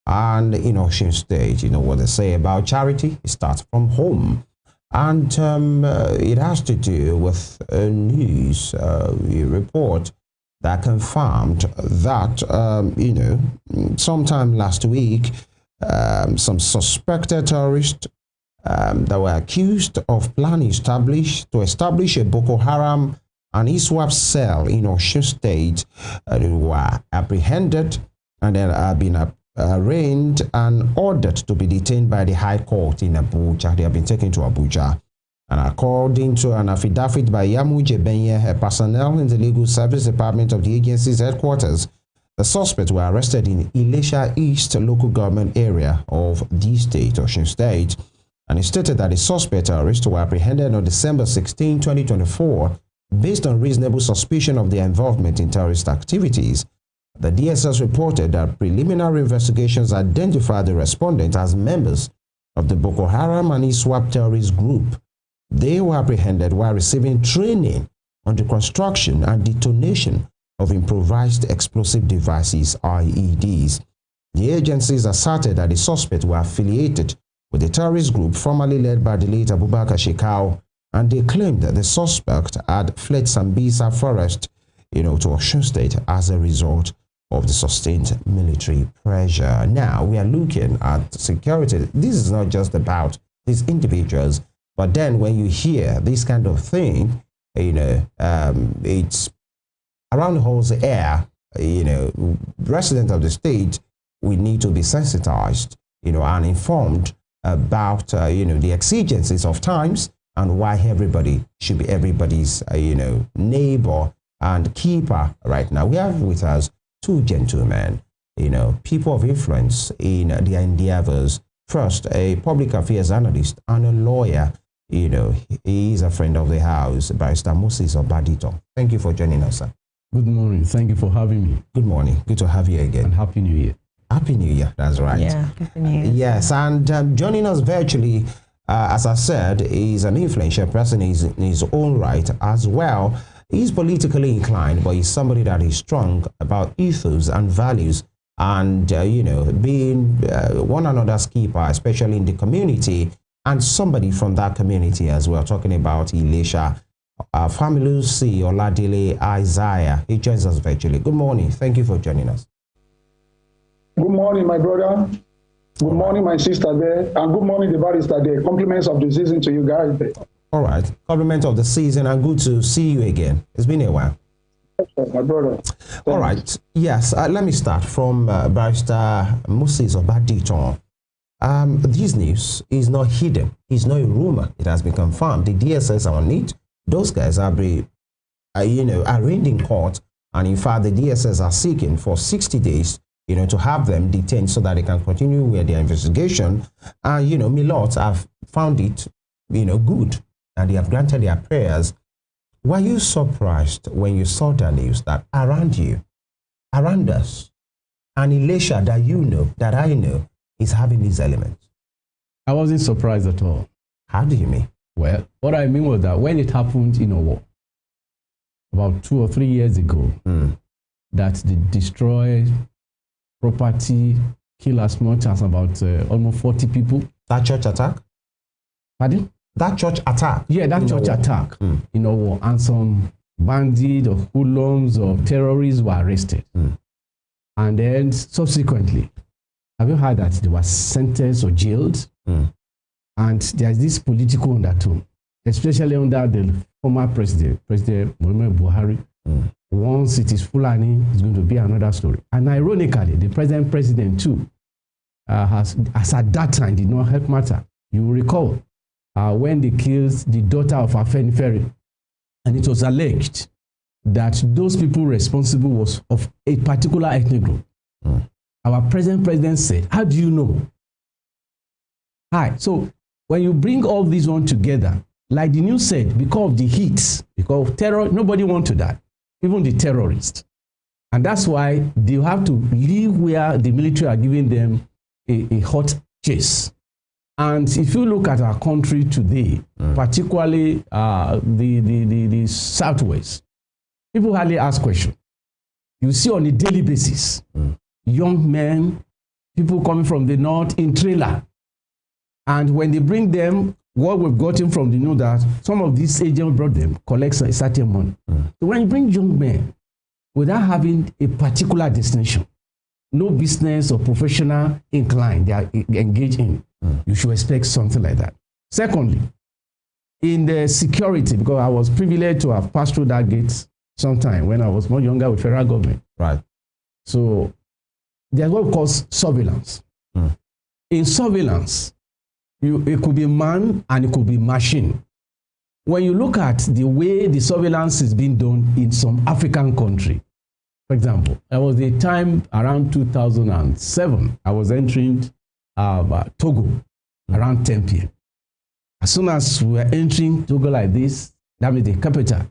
And in Osun State, you know what they say about charity? It starts from home. And it has to do with a news report that confirmed that, sometime last week, some suspected terrorists that were accused of planning to establish a Boko Haram and ISWAP cell in Osun State were apprehended and then have been arraigned and ordered to be detained by the High Court in Abuja. They have been taken to Abuja. And according to an affidavit by Yamu Jebenye, a personnel in the Legal Service Department of the agency's headquarters, the suspects were arrested in Ilesha East local government area of the state, Osun State. And it stated that the suspect terrorists were apprehended on December 16, 2024, based on reasonable suspicion of their involvement in terrorist activities. The DSS reported that preliminary investigations identified the respondents as members of the Boko Haram and ISWAP terrorist group. They were apprehended while receiving training on the construction and detonation of improvised explosive devices, IEDs. The agencies asserted that the suspects were affiliated with the terrorist group formerly led by the late Abubakar Shekau, and they claimed that the suspect had fled Sambisa forest, to Osun State as a result of the sustained military pressure. Now we are looking at security. This is not just about these individuals, but then when you hear this kind of thing, it's around the whole air. Residents of the state, we need to be sensitized, and informed about the exigencies of times and why everybody should be everybody's neighbor and keeper. Right now we have with us two gentlemen, people of influence in their endeavors. First, a public affairs analyst and a lawyer. He is a friend of the house, Barrister Moses Obadito. Thank you for joining us, sir. Good morning. Thank you for having me. Good morning. Good to have you again. And Happy New Year. Happy New Year. That's right. Yeah, Happy New Year. Yes, and joining us virtually, as I said, is an influential person in his own right as well. He's politically inclined, but he's somebody that is strong about ethos and values and, being one another's keeper, especially in the community, and somebody from that community as well, talking about Ilesha. Family C. Oladile Isaiah. He joins us virtually. Good morning. Thank you for joining us. Good morning, my brother. Good morning, my sister there. And good morning, the barrister there. Compliments of the season to you guys there. All right. Compliment of the season and good to see you again. It's been a while. Yes, my brother. Thanks. All right. Yes. Let me start from Barrister Moses Obadito. This news is not hidden. It's not a rumor. It has been confirmed. The DSS are on it. Those guys are arraigned in court. And in fact, the DSS are seeking for 60 days to have them detained so that they can continue with their investigation. And, Milords have found it, good, and they have granted their prayers. Were you surprised when you saw the news that around you, around us, an Ilesha that I know, is having these elements? I wasn't surprised at all. How do you mean? Well, what I mean was that when it happened about 2 or 3 years ago, that they destroyed property, kill as much as about almost 40 people. That church attack? Pardon? That church attack? Yeah, that church attack. And some bandits or hoodlums or terrorists were arrested. And then subsequently, have you heard that they were sentenced or jailed? And there's this political undertone, especially under the former President Muhammadu Buhari. Once it is Fulani, it's going to be another story. And ironically, the present president too, has at that time did not help matter. You will recall when they killed the daughter of Afenifere, and it was alleged that those people responsible was of a particular ethnic group. Our present president said, how do you know? Hi. So when you bring all these on together, like the news said, because of the heat, because of terror, nobody wants to die, even the terrorists. And that's why they have to live where the military are giving them a hot chase. And if you look at our country today, particularly the Southwest, people hardly ask questions. You see on a daily basis, young men, people coming from the north in trailer. And when they bring them, what we've gotten from the know that some of these agents brought them collects a certain money. So when you bring young men without having a particular destination, no business or professional incline they are engaged in, you should expect something like that. Secondly, in the security, because I was privileged to have passed through that gate sometime when I was more younger with federal government. Right. So there's what we call surveillance. In surveillance, it could be man and it could be machine. When you look at the way the surveillance is being done in some African country, for example, there was a time around 2007, I was entering Togo around 10 p.m. As soon as we were entering Togo like this, that means the capital,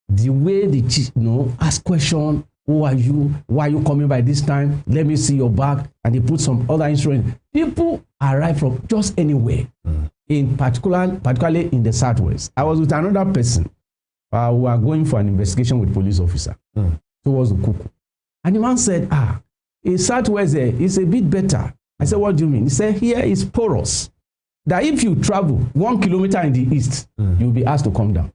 the way the chief ask question, who are you? Why are you coming by this time? Let me see your bag. And they put some other instruments. People arrive from just anywhere, particularly in the southwest. I was with another person who were going for an investigation with police officer towards the Kuku. And the man said, in southwest there, it's a bit better. I said, what do you mean? He said, here is porous. That if you travel 1 kilometer in the east, you'll be asked to come down.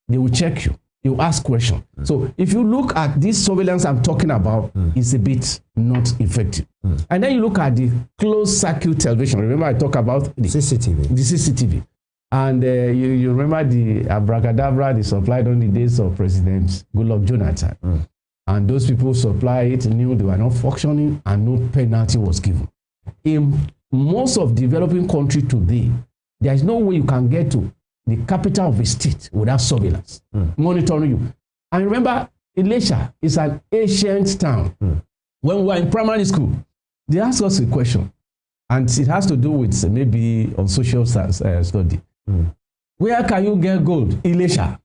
They will check you. They will ask questions. So if you look at this surveillance I'm talking about, it's a bit not effective. And then you look at the closed circuit television. Remember I talked about the CCTV. And you remember the abracadabra they supplied on the days of President Goodluck Jonathan. And those people supply it, knew they were not functioning, and no penalty was given. In most of developing countries today, there is no way you can get to the capital of a state without surveillance monitoring you. And remember, Ilesha is an ancient town. When we were in primary school, they asked us a question, and it has to do with maybe on social study. Where can you get gold? Ilesha.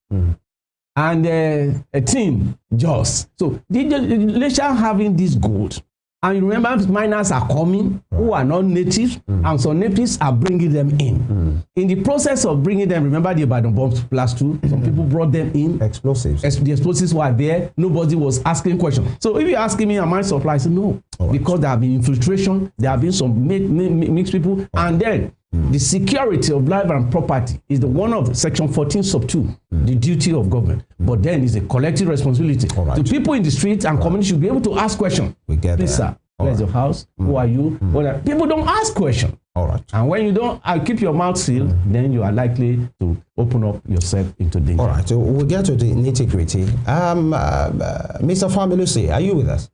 And a tin, Jos. So Ilesha having this gold. And you remember, miners are coming who are not natives, and some natives are bringing them in. In the process of bringing them, remember the Ibadan bombs plus 2, some people brought them in. Explosives. The explosives were there. Nobody was asking questions. So if you're asking me, am I surprised? I said, no. Because there have been infiltration, there have been some mixed people, and then the security of life and property is the one of Section 14 sub 2, the duty of government. But then it's a collective responsibility. The people in the street and community should be able to ask questions. We get Please, sir, where's your house? Who are you? People don't ask questions. And when you don't keep your mouth sealed, then you are likely to open up yourself into danger. All right, so we'll get to the nitty-gritty. Mr. Familusi, are you with us?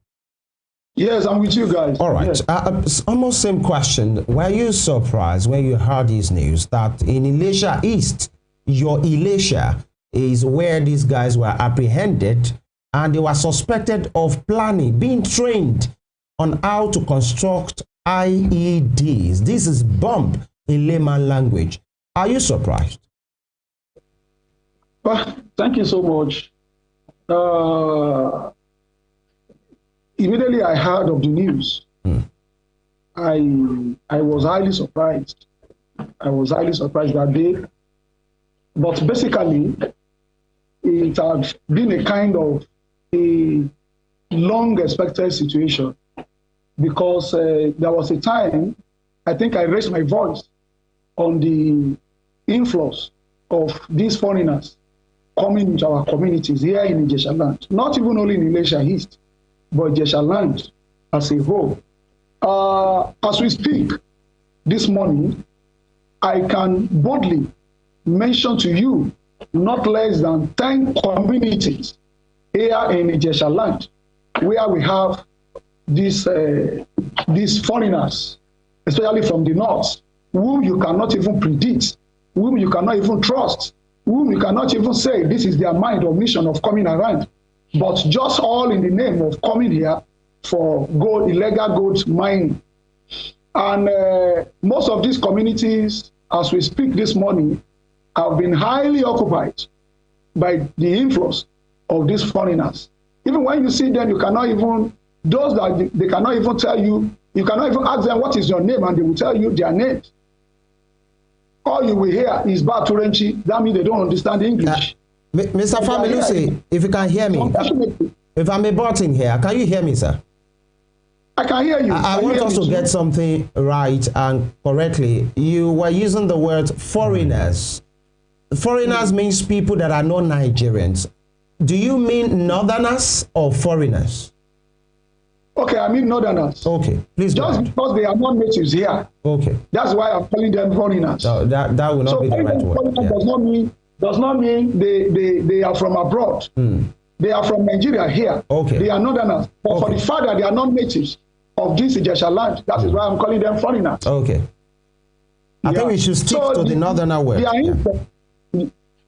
Yes, I'm with you guys. All right. Yes. Almost same question. Were you surprised when you heard this news that in Ilesha East, your Ilesha is where these guys were apprehended and they were suspected of planning, being trained on how to construct IEDs? This is bomb in layman language. Are you surprised? Well, thank you so much. Immediately I heard of the news. I was highly surprised. I was highly surprised that day. But basically, it had been a kind of a long expected situation, because there was a time, I think I raised my voice on the influx of these foreigners coming into our communities here in Ijesha land, not even only in Ilesha East, but Ijesha land as a whole. As we speak this morning, I can boldly mention to you not less than 10 communities here in Ijesha land where we have these foreigners, especially from the north, whom you cannot even predict, whom you cannot even trust, whom you cannot even say this is their mind or mission of coming around, but just all in the name of coming here for gold, illegal gold mining. And most of these communities, as we speak this morning, have been highly occupied by the influence of these foreigners. Even when you see them, you cannot even, those that they cannot even tell you, you cannot even ask them what is your name, and they will tell you their names. All you will hear is Baturenchi. That means they don't understand English. Mr. Familusi, if you can hear me, if I'm a bot in here, can you hear me, sir? I can hear you. I want us to get something right and correctly. You were using the word foreigners. Foreigners means people that are not Nigerians. Do you mean northerners or foreigners? Okay, I mean northerners. Okay, please go Just ahead. because they are not natives here. Okay. That's why I'm calling them foreigners. So that will not be the right word. Yeah. Does not mean they are from abroad. They are from Nigeria here. Okay. They are northerners. But for the fact that they are not natives of this Ijesha land, that is why I'm calling them foreigners. Okay. I think we should stick to the northerner word.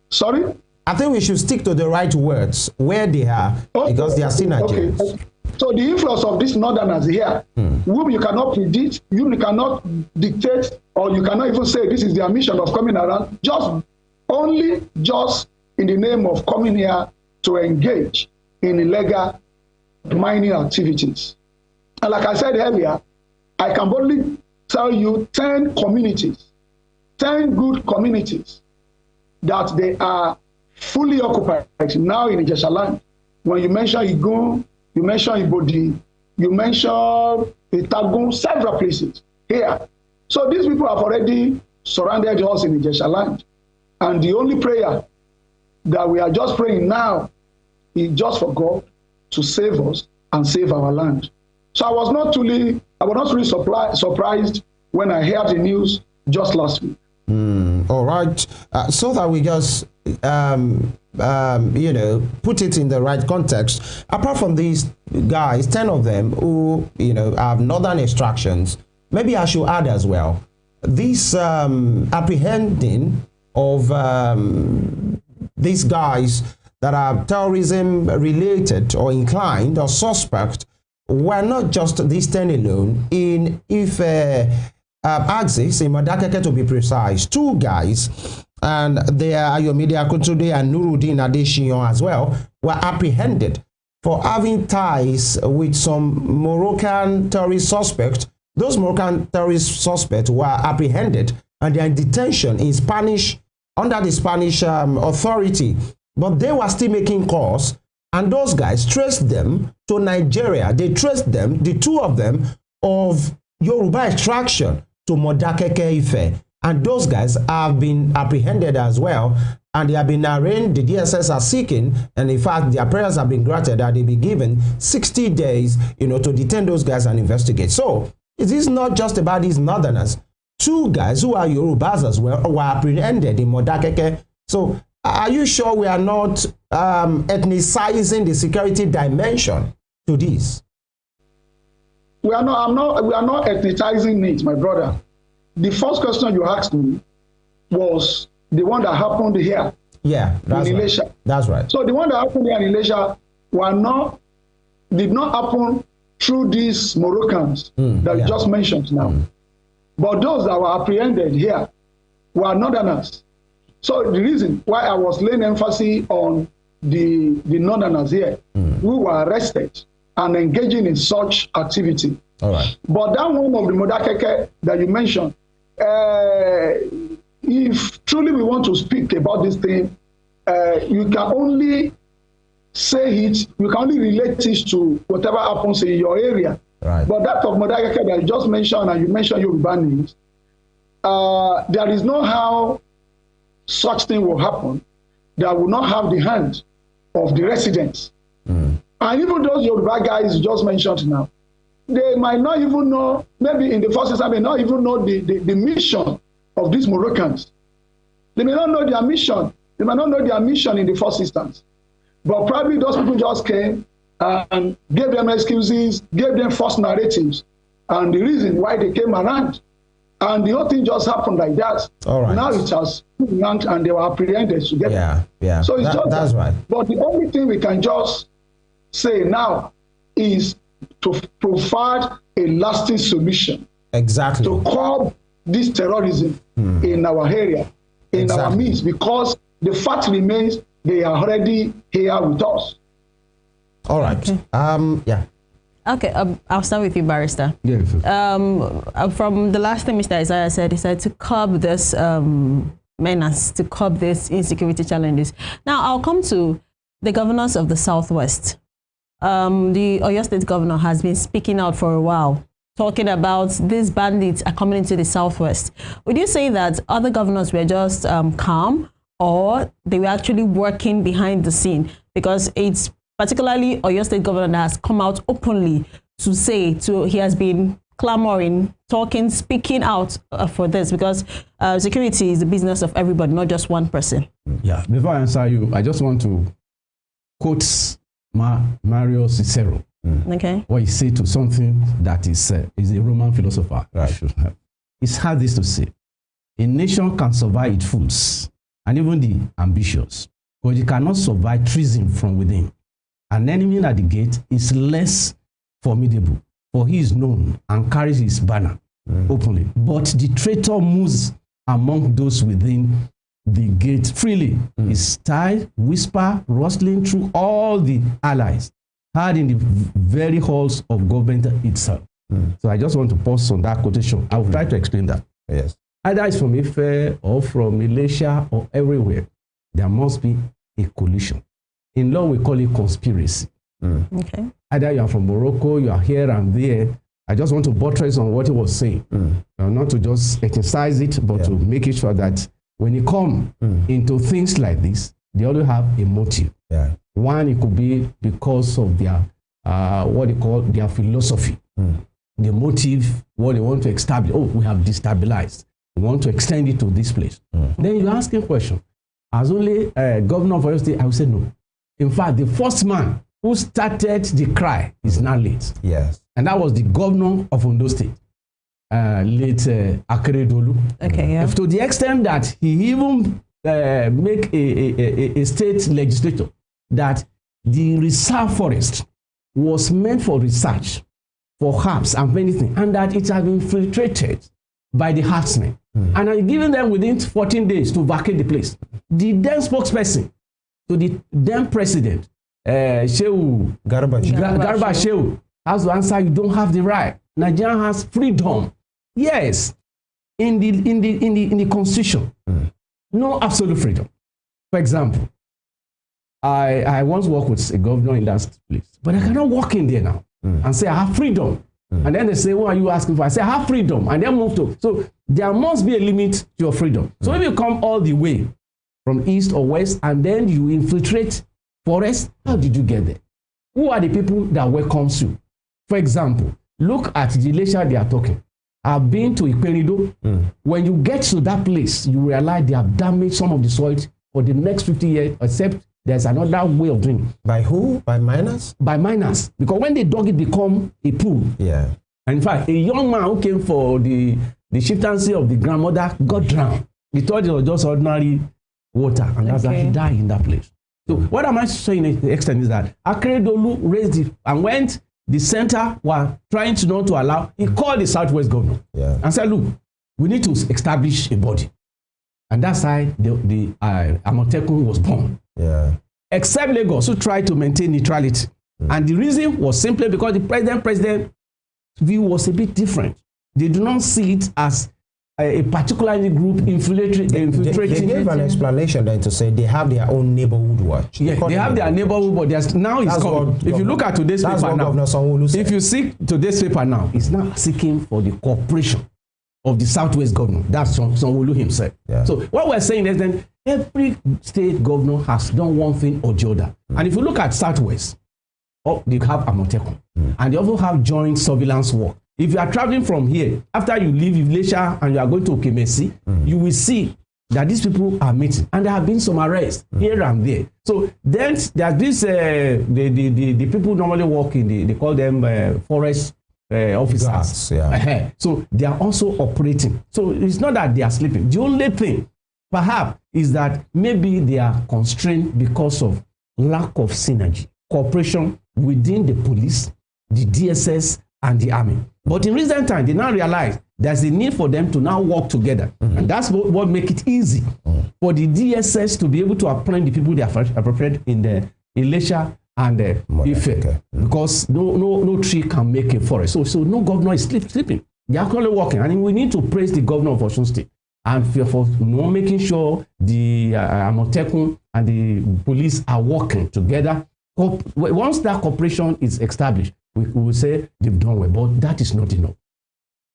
Sorry? I think we should stick to the right words where they are, because they are still Nigerians. Okay. So the influence of these northerners here, whom you cannot predict, you cannot dictate, or you cannot even say this is their mission of coming around, just in the name of coming here to engage in illegal mining activities. And like I said earlier, I can boldly tell you 10 communities, 10 good communities that they are fully occupied now in Ijesha land. When you mention Igun, you mention Ibodi, you mention Itagun, several places here. So these people have already surrounded us in Ijesha land. And the only prayer that we are just praying now is just for God to save us and save our land. So I was not really surprised when I heard the news just last week. All right. So that we just, put it in the right context. Apart from these guys, 10 of them who, have northern extractions, maybe I should add as well, this apprehending of these guys that are terrorism related or inclined or suspect were not just these 10 alone. In Axis, in Modakeke to be precise, 2 guys, and they are Ayomide Akintunde and Nuruddin Adesina as well, were apprehended for having ties with some Moroccan terrorist suspects. Those Moroccan terrorist suspects were apprehended and they are in detention in Spanish, under the Spanish authority. But they were still making calls, and those guys traced them to Nigeria. They traced them, the 2 of them, of Yoruba extraction to Modakeke Ife. And those guys have been apprehended as well, and they have been arraigned. The DSS are seeking, and in fact, their prayers have been granted that they be given 60 days, to detain those guys and investigate. So it is not just about these northerners. 2 guys who are Yorubas as well were apprehended in Modakeke. So are you sure we are not ethnicizing the security dimension to this? We are not ethnicizing it, my brother. The first question you asked me was the one that happened here. Yeah, that's in right. Ilesha. That's right. So the one that happened here in Ilesha did not happen through these Moroccans that you just mentioned now. But those that were apprehended here were northerners. So the reason why I was laying emphasis on the northerners here, who were arrested and engaging in such activity. All right. But that one of the Modakeke that you mentioned, if truly we want to speak about this thing, you can only say it, you can only relate it to whatever happens in your area. Right. But that of Modakeke that you just mentioned, and you mentioned Yoruba names, there is no how such thing will happen that will not have the hand of the residents. And even those Yoruba guys you just mentioned now, they might not even know, maybe in the first instance, may not even know the mission of these Moroccans. They may not know their mission. They might not know their mission in the first instance. But probably those people just came and gave them excuses, gave them false narratives, and the reason why they came around. And the whole thing just happened like that. All right. Now it has ranked and they were apprehended together. Yeah. So it's that's right. But the only thing we can just say now is to provide a lasting solution. Exactly. To curb this terrorism in our area, in our midst, because the fact remains they are already here with us. All right. Okay. Yeah. Okay, I'll start with you, Barrister. Yeah. From the last thing Mr. Isaiah said, he said to curb this menace, to curb these insecurity challenges. Now, I'll come to the governors of the Southwest. the Oyo State governor has been speaking out for a while, talking about these bandits are coming into the southwest. Would you say that other governors were just calm, or they were actually working behind the scene? Because it's particularly Oyo State governor that has come out openly to say, he has been clamoring, talking, speaking out for this, because security is the business of everybody, not just one person. Yeah, before I answer you, I just want to quote Mario Cicero. Okay. What he said to something that is a Roman philosopher. Right. He's had this to say: a nation can survive its fools and even the ambitious, but it cannot survive treason from within. An enemy at the gate is less formidable, for he is known and carries his banner openly. But the traitor moves among those within the gate freely. His style, whisper, rustling through all the allies, heard in the very halls of government itself. So I just want to pause on that quotation. I will try to explain that. Yes. Either it's from Ife or from Malaysia or everywhere, there must be a collision. In law, we call it conspiracy. Okay. Either you are from Morocco, you are here and there. I just want to buttress on what he was saying. Not to just exercise it, but to make it sure that when you come into things like this, they always have a motive. Yeah. One, it could be because of their, what they call their philosophy. The motive, what they want to establish. Oh, we have destabilized. We want to extend it to this place. Then you ask a question. As only governor of Oyo State, I would say no. In fact, the first man who started the cry is now late. Yes. And that was the governor of Ondo State, late Apprehended. Okay, yeah. To the extent that he even make a state legislature that the reserve forest was meant for research, for herbs and many things, and that it has been infiltrated by the herdsmen. And I'm giving them within 14 days to vacate the place. The then spokesperson to the then president, Shehu Garba Shehu, has to answer, you don't have the right. Nigeria has freedom. Yes, in the constitution, no absolute freedom. For example, I once worked with a governor in that place, but I cannot walk in there now and say I have freedom. And then they say, what are you asking for? I say, I have freedom. And then move to. So there must be a limit to your freedom. So if you come all the way from east or west and then you infiltrate forest, how did you get there? Who are the people that welcomes you? For example, look at the Elisha they are talking. I've been to Iperido. When you get to that place, you realize they have damaged some of the soil for the next 50 years, except there's another way of doing it. By who? By miners? By miners. Because when they dug it, become a pool. Yeah. And in fact, a young man who came for the chieftaincy of the grandmother got drowned. He thought it was just ordinary water. And that's why he died in that place. So what am I saying to the extent is that Apprehended raised it and went, the center were trying to not to allow, he called the Southwest governor and said, look, we need to establish a body. And that's how the Amotekun was born. Yeah. Except Lagos, who tried to maintain neutrality. And the reason was simply because the president view was a bit different. They do not see it as a particular group infiltrating. They gave an explanation then to say they have their own neighborhood watch. Yeah, they have their neighborhood, but there's now it's coming. If you look at today's paper now, if you see today's paper now, it's now seeking for the cooperation of the Southwest governor. That's Sanwo-Olu himself. Yeah. So what we're saying is then every state governor has done one thing or the other. And if you look at Southwest, they have Amotekun, and they also have joint surveillance work. If you are traveling from here, after you leave Elisha and you are going to Okemesi, you will see that these people are meeting, and there have been some arrests here and there. So then there's this the people normally work in they call them forest officers. Guards, yeah. So they are also operating. So it's not that they are sleeping. The only thing, perhaps, is that maybe they are constrained because of lack of synergy, cooperation within the police, the DSS, and the army. But in recent time, they now realize there's a need for them to now work together. And that's what make it easy for the DSS to be able to appoint the people they are appropriate in the Elisha and the Ife. Because no tree can make a forest. So no governor is sleeping. They are actually working. And we need to praise the governor of Osun State and for making sure the Amotekun and the police are working together, once that cooperation is established, we will say they've done well, but that is not enough.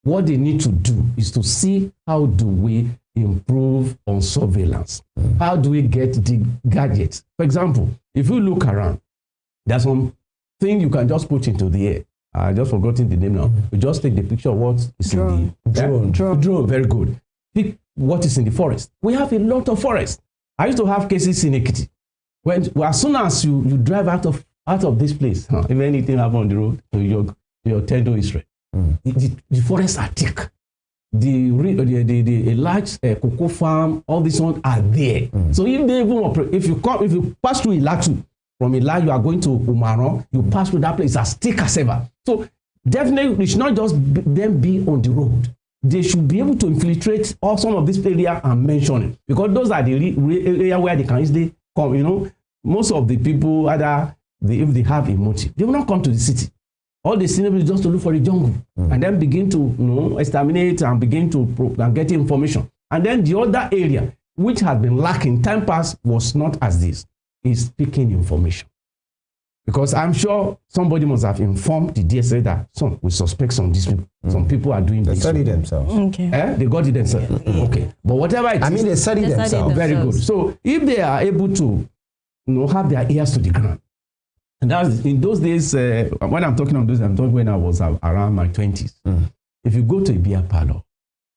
What they need to do is to see how do we improve on surveillance. How do we get the gadgets? For example, if you look around, there's some thing you can just put into the air. I just forgotten the name now. You just take the picture of what is in the drone. Very good. Pick what is in the forest. We have a lot of forest. I used to have cases in Ekiti. As soon as you drive out of this place, if anything happens on the road, your tendo is red. The forests are thick. The large cocoa farm, all these ones are there. So if they even operate, if you pass through Ilatu, from Ilatu you are going to Umaron, you pass through that place, it's as thick as ever. So definitely it should not just them be on the road. They should be able to infiltrate all some of this area and mention it, because those are the area where they can easily come. You know, most of the people, if they have a motive, they will not come to the city. All they see is just to look for the jungle and then begin to exterminate and begin to get information. And then the other area which has been lacking time past was not as this, is picking information. Because I'm sure somebody must have informed the DSA that we suspect some of these people. Some people are doing this. They study themselves. Okay. They got it themselves. Okay. But whatever it is. They study themselves. Very good. So if they are able to have their ears to the ground. And that's in those days, when I'm talking of this, I'm talking when I was around my 20s. If you go to a beer parlor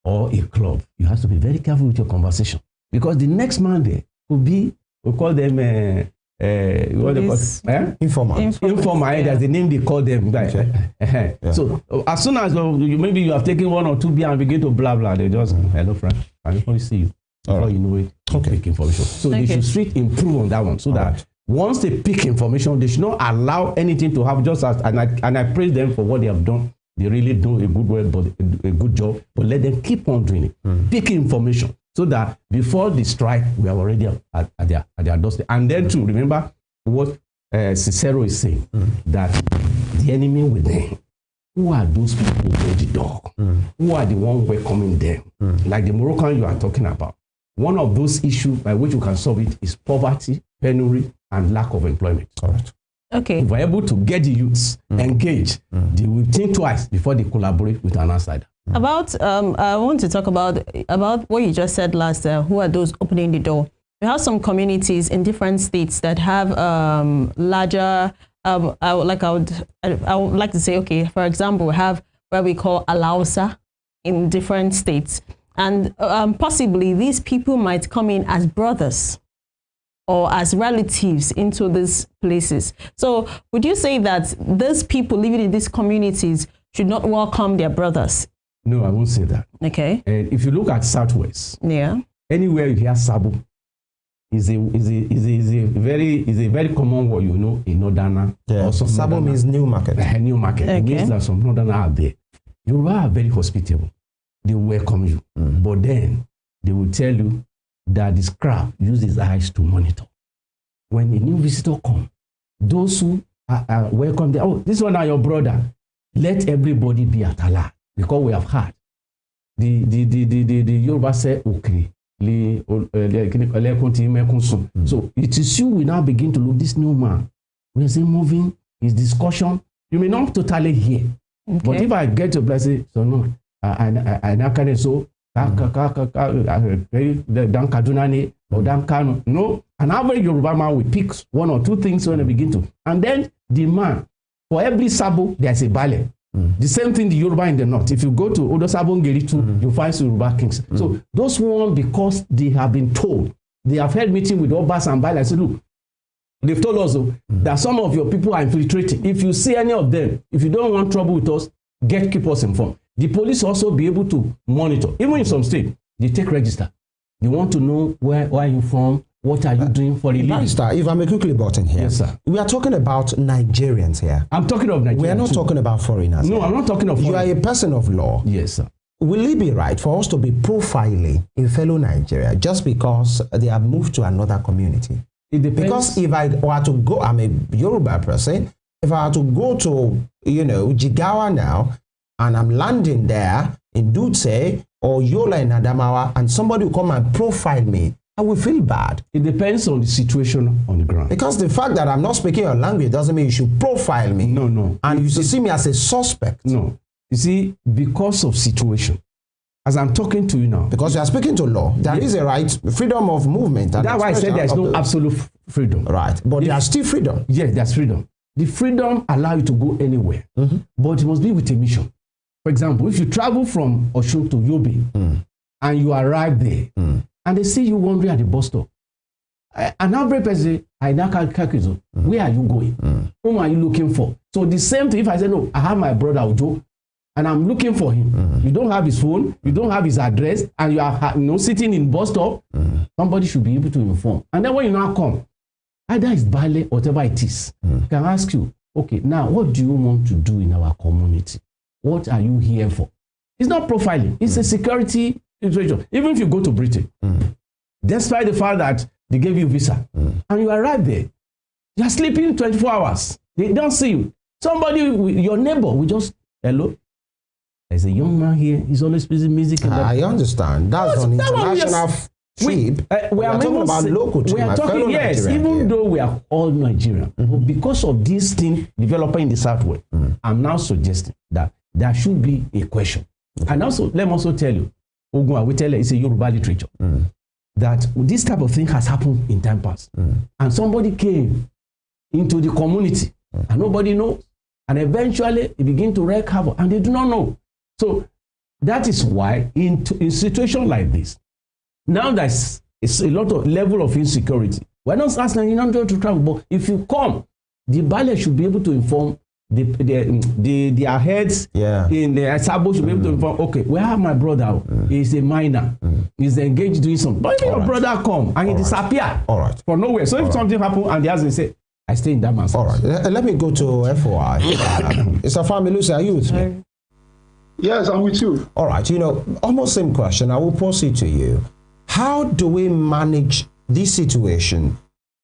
or a club, you have to be very careful with your conversation. Because the next man there could be, we call them what they call informal. Yeah. That's the name they call them. Yeah. So as soon as maybe you have taken one or two beer and begin to blah blah, they just hello friend, I just want to see you. Before you know it, pick information. So they should straight improve on that one, so that once they pick information, they should not allow anything to happen. Just as and I praise them for what they have done. They really do a good work, but a good job. But let them keep on doing it. Pick information, so that before the strike, we are already at their doorstep. And then to remember what Cicero is saying, that the enemy within, who are those people who hold the door? Who are the ones welcoming them? Like the Moroccan you are talking about. One of those issues by which we can solve it is poverty, penury, and lack of employment. Correct. Okay. If we're able to get the youths engaged, they will think twice before they collaborate with an outsider. About, I want to talk about what you just said last. Who are those opening the door? We have some communities in different states that have larger. I would like to say, okay, for example, we have what we call Alausa in different states, and possibly these people might come in as brothers or as relatives into these places. So would you say that these people living in these communities should not welcome their brothers? No, I won't say that. Okay. And if you look at Southwest, anywhere you hear Sabo, is a very common word, in Northern. Yeah. Sabo means new market. New market. Okay. It means that some Northern out there. Yoruba are very hospitable. They welcome you. But then they will tell you that the scrap use his eyes to monitor. When a new visitor comes, those who are welcome, this one are your brother. Let everybody be at alert, because we have had the Yoruba say okay. So it is you will now begin to look this new man. When is he moving? His discussion, you may not totally hear. Okay. But if I get to blessing, so no, I now can so Dan Kadunani or Dan Kano. No, an average Yoruba man will pick one or two things when they begin to. And then the man, for every Sabo, there's a ballet. The same thing the Yoruba in the north. If you go to Odo Sabongeri too, you find Yoruba kings. So those ones, because they have been told, they have had meeting with Obas and Bala. I said, look, they've told us that some of your people are infiltrating. If you see any of them, if you don't want trouble with us, keep us informed. The police also be able to monitor. Even in some states, they take register. They want to know where are you from, what are you doing for a living. Barrister, if I may quickly butt in here. Yes, sir. We are talking about Nigerians here. I'm talking of Nigerians. We are not talking about foreigners. No, I'm not talking of foreigners. You are a person of law. Yes, sir. Will it be right for us to be profiling a fellow Nigeria just because they have moved to another community? It depends. Because if I were to go, I'm a Yoruba person, if I were to go to, Jigawa now, and I'm landing there in Dutse or Yola in Adamawa, and somebody will come and profile me I will feel bad. It depends on the situation on the ground. Because the fact that I'm not speaking your language doesn't mean you should profile me. No, no. And you should see me as a suspect. No. You see, because of situation, as I'm talking to you now. Because you are speaking to law, there is a right, freedom of movement. And that's why I said there's no absolute freedom. Right. But there's still freedom. Yes, there's freedom. The freedom allows you to go anywhere. But it must be with a mission. For example, if you travel from Osun to Yobe and you arrive there and they see you wandering at the bus stop, an average person, I now calculate, where are you going? Whom are you looking for? So the same thing, if I say, no, I have my brother Ojo, and I'm looking for him. You don't have his phone, you don't have his address, and you are sitting in bus stop, somebody should be able to inform. And then when you now come, either it's Bale, whatever it is, can ask you, okay, now what do you want to do in our community? What are you here for? It's not profiling, it's a security situation. Even if you go to Britain, despite the fact that they gave you visa, and you arrive there, you are sleeping 24 hours. They don't see you. Somebody, your neighbor, will just, hello? There's a young man here, he's always playing music. I understand. That's on international trip. We are talking about local trip. We are talking, yes, even though we are all Nigerian. But because of this thing developing in the Southwest, I'm now suggesting that there should be a question. And also, let me also tell you, Ogun, we tell you, it's a Yoruba literature, that this type of thing has happened in time past. And somebody came into the community, and nobody knows. And eventually, it begin to wreak havoc, and they do not know. So that is why in situations like this, now there's a lot of level of insecurity. We're not asking you to travel, but if you come, the Bale should be able to inform their heads in the Sabo should be able to inform, okay, where have my brother? He's a minor. He's engaged doing something. But if your brother come and he disappear from nowhere. So if something happen and the husband say, I stay in that man's house. All right. Let me go to FOI. It's a family. Lucy, are you with me? Yes, I'm with you. All right. Almost same question. I will pose it to you. How do we manage this situation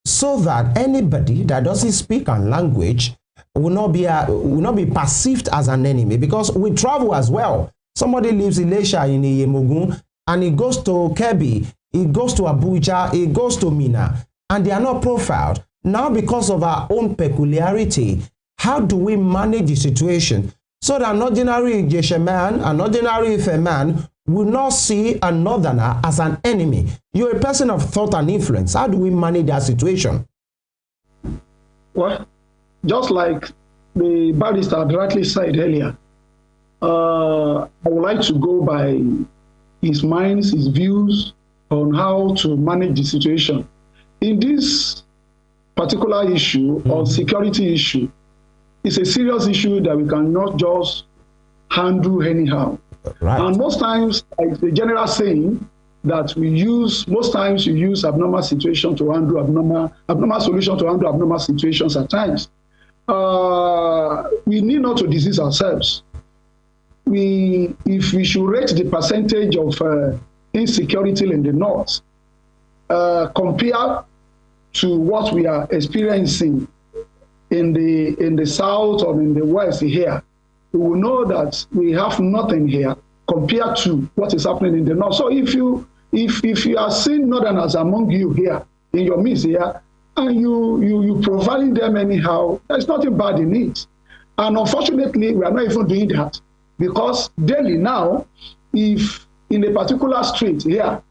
so that anybody that doesn't speak a language will not be perceived as an enemy? Because we travel as well. Somebody lives in Lesha in Iyemogun and he goes to Kebbi, he goes to Abuja, he goes to Mina, and they are not profiled. Now, because of our own peculiarity, how do we manage the situation so that an ordinary Ijesha man, an ordinary Ife man will not see a northerner as an enemy? You're a person of thought and influence. How do we manage that situation? Well, just like the barrister rightly said earlier, I would like to go by his minds, his views on how to manage the situation. In this particular issue or security issue, it's a serious issue that we cannot just handle anyhow. Right. And most times, like the general saying that most times you use abnormal situation to handle abnormal solution to handle abnormal situations at times. We need not to disease ourselves. If we should rate the percentage of insecurity in the north, compared to what we are experiencing in the south or in the west here, we will know that we have nothing here compared to what is happening in the north. So if you are seeing northerners among you here, in your midst here, and you providing them anyhow, there's nothing bad in it. And unfortunately, we are not even doing that, because daily now, if in a particular street here,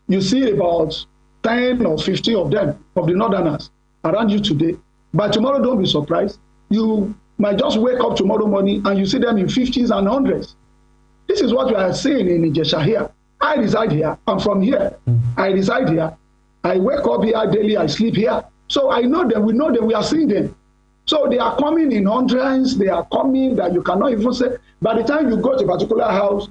you see about 10 or 15 of them, of the northerners around you today, but tomorrow don't be surprised. You might just wake up tomorrow morning and you see them in 50s and 100s. This is what we are seeing in Ijesha here. I reside here. I'm from here. I reside here. I wake up here daily. I sleep here. So I know them. We know them. We are seeing them. So they are coming in hundreds. They are coming that you cannot even say. By the time you go to a particular house,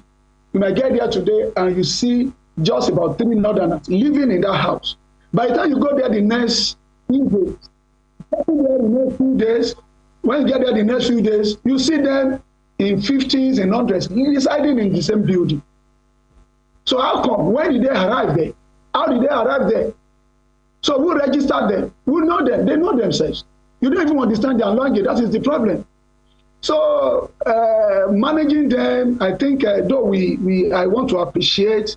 you might get there today and you see just about 3 northerners living in that house. By the time you go there the next few days, when you get there the next few days, you see them in 50s and 100s residing in the same building. So how come? When did they arrive there? How did they arrive there? So who registered them? Who know them? They know themselves. You don't even understand their language. That is the problem. So managing them, I think, though I want to appreciate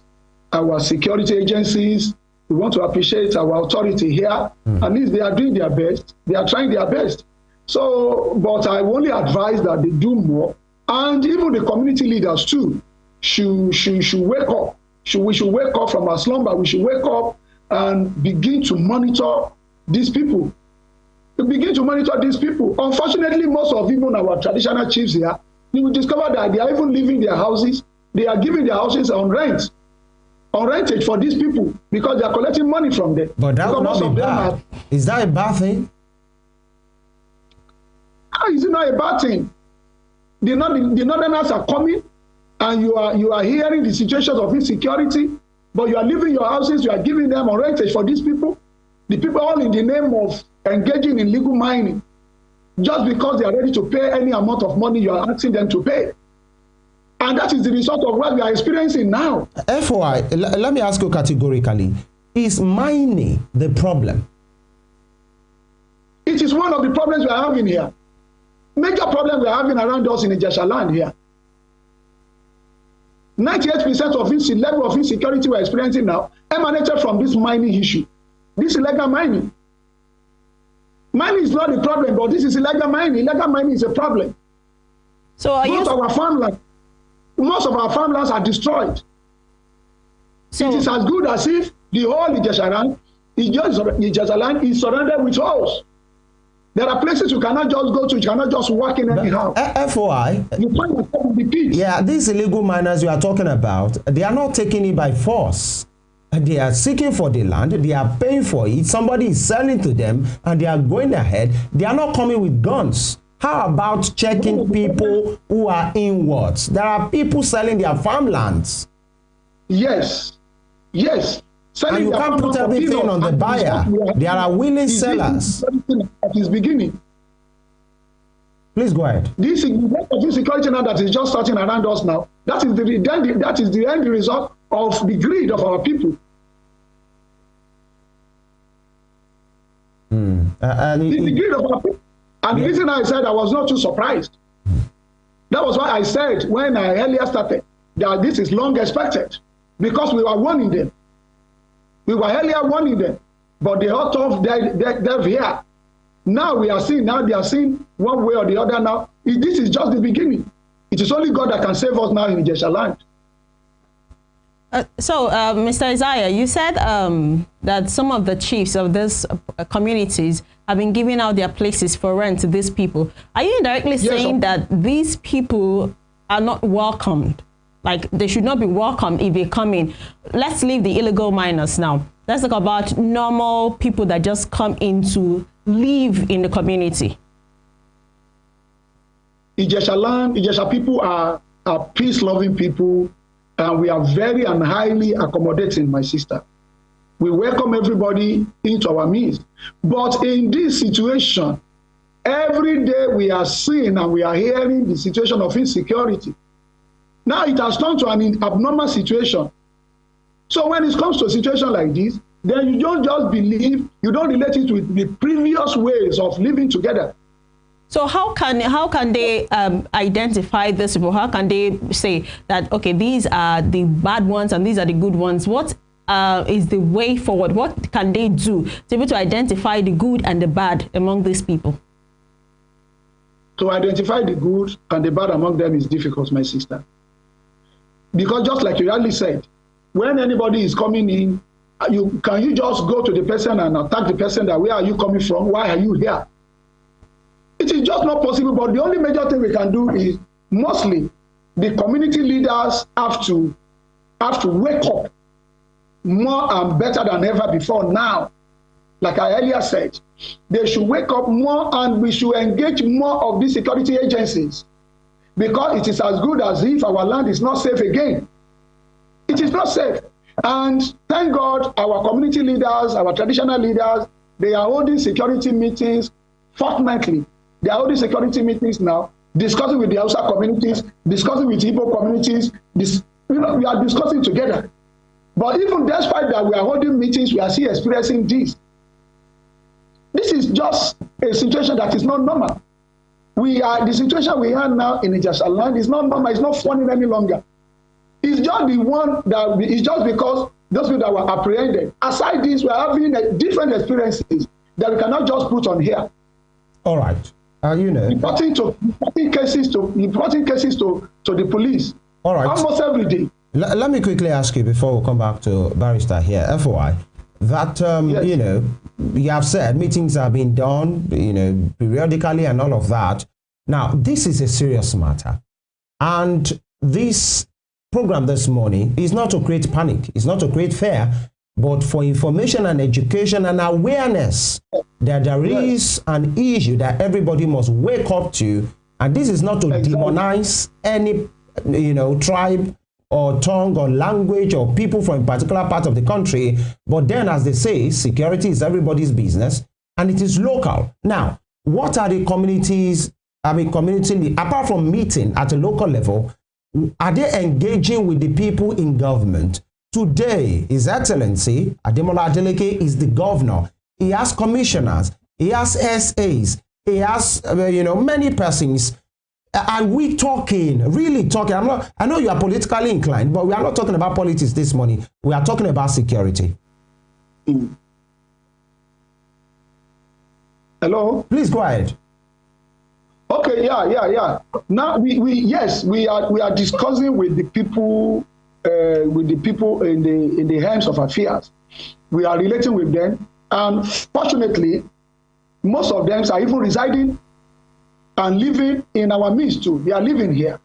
our security agencies We want to appreciate our authority here. At least they are doing their best. They are trying their best. So, but I only advise that they do more. And even the community leaders too should wake up. We should wake up from our slumber. We should wake up and begin to monitor these people. Unfortunately, most of even our traditional chiefs here, you will discover that they are even leaving their houses. They are giving their houses on rentage for these people because they are collecting money from them. But that would not be bad. Is that a bad thing? How is it not a bad thing? The Northerners are coming and you are hearing the situations of insecurity, but you are leaving your houses, you are giving them on rentage for these people. The people all in the name of engaging in legal mining, just because they are ready to pay any amount of money you are asking them to pay. And that is the result of what we are experiencing now. FOI, let me ask you categorically, is mining the problem? It is one of the problems we are having here. Major problem we are having around us in Ijesha land here. 98% of the level of insecurity we are experiencing now emanated from this mining issue. This illegal mining. Mining is not the problem, but this is illegal mining. Illegal mining is a problem. So most of our farmlands are destroyed. So it is as good as if the whole Ijesha land is surrounded with holes. There are places you cannot just go to, you cannot just walk in anyhow. FOI, you find yourself in the pit. Yeah, these illegal miners you are talking about, they are not taking it by force. They are seeking for the land, they are paying for it, somebody is selling to them, and they are going ahead. They are not coming with guns. How about checking people who are inwards? There are people selling their farmlands. Yes. And you can't put everything on the buyer. There are willing sellers. At its beginning. Please go ahead. This insecurity now that is just starting around us now, that is the end result of the greed of our people. The greed of our people. And the reason I said I was not too surprised. That was why I said when I earlier started that this is long expected, because we were warning them. We were earlier warning them, but they are tough they're here. Now they are seeing one way or the other now. This is just the beginning. It is only God that can save us now in Ijesha land. Mr. Isaiah, you said that some of the chiefs of these communities have been giving out their places for rent to these people. Are you indirectly saying that these people are not welcomed? Like, they should not be welcome if they come in? Let's leave the illegal miners now. Let's talk about normal people that just come in to live in the community. Ijesha people are peace-loving people, and we are very and highly accommodating, my sister. We welcome everybody into our midst. But in this situation, every day we are seeing and we are hearing the situation of insecurity. Now it has turned to an abnormal situation. So when it comes to a situation like this, then you don't just believe, you don't relate it with the previous ways of living together. So how can they identify this people? How can they say that, okay, these are the bad ones and these are the good ones? What is the way forward? What can they do to be able to identify the good and the bad among these people? To identify the good and the bad among them is difficult, my sister. Because just like you rightly said, when anybody is coming in, can you just go to the person and attack the person that where are you coming from? Why are you here? It is just not possible. But the only major thing we can do is mostly the community leaders have to wake up more and better than ever before now. Like I earlier said, they should wake up more and we should engage more of these security agencies, because it is as good as if our land is not safe again. It is not safe. And thank God our community leaders, our traditional leaders, they are holding security meetings fortnightly. They are holding security meetings now, discussing with the Hausa communities, discussing with Igbo communities. We are discussing together. But even despite that we are holding meetings, we are still experiencing this. This is just a situation that is not normal. The situation we have now in Ijesha land is not normal. It's not funny any longer. It's just the one that it's just because those people that were apprehended. Aside this, we are having different experiences that we cannot just put on here. All right. Reporting cases to the police. All right. Almost every day. Let me quickly ask you before we come back to Barrister here, FOI, that, Yes. You have said meetings have been done, periodically and all of that. Now, this is a serious matter. And this program this morning is not to create panic. It's not to create fear, but for information and education and awareness that there is an issue that everybody must wake up to. And this is not to demonize any, tribe or tongue or language or people from a particular part of the country. But then, as they say, security is everybody's business and it is local. Now, what are the community, apart from meeting at a local level, are they engaging with the people in government? Today, His Excellency Ademola Adeleke is the governor. He has commissioners, he has SAs, he has, many persons. Are we really talking? I know you are politically inclined, but we are not talking about politics this morning. We are talking about security. Hello? Please go ahead. Okay, yeah. Now we are discussing with the people in the hands of affairs. We are relating with them, and fortunately, most of them are even residing and living in our midst too. They are living here.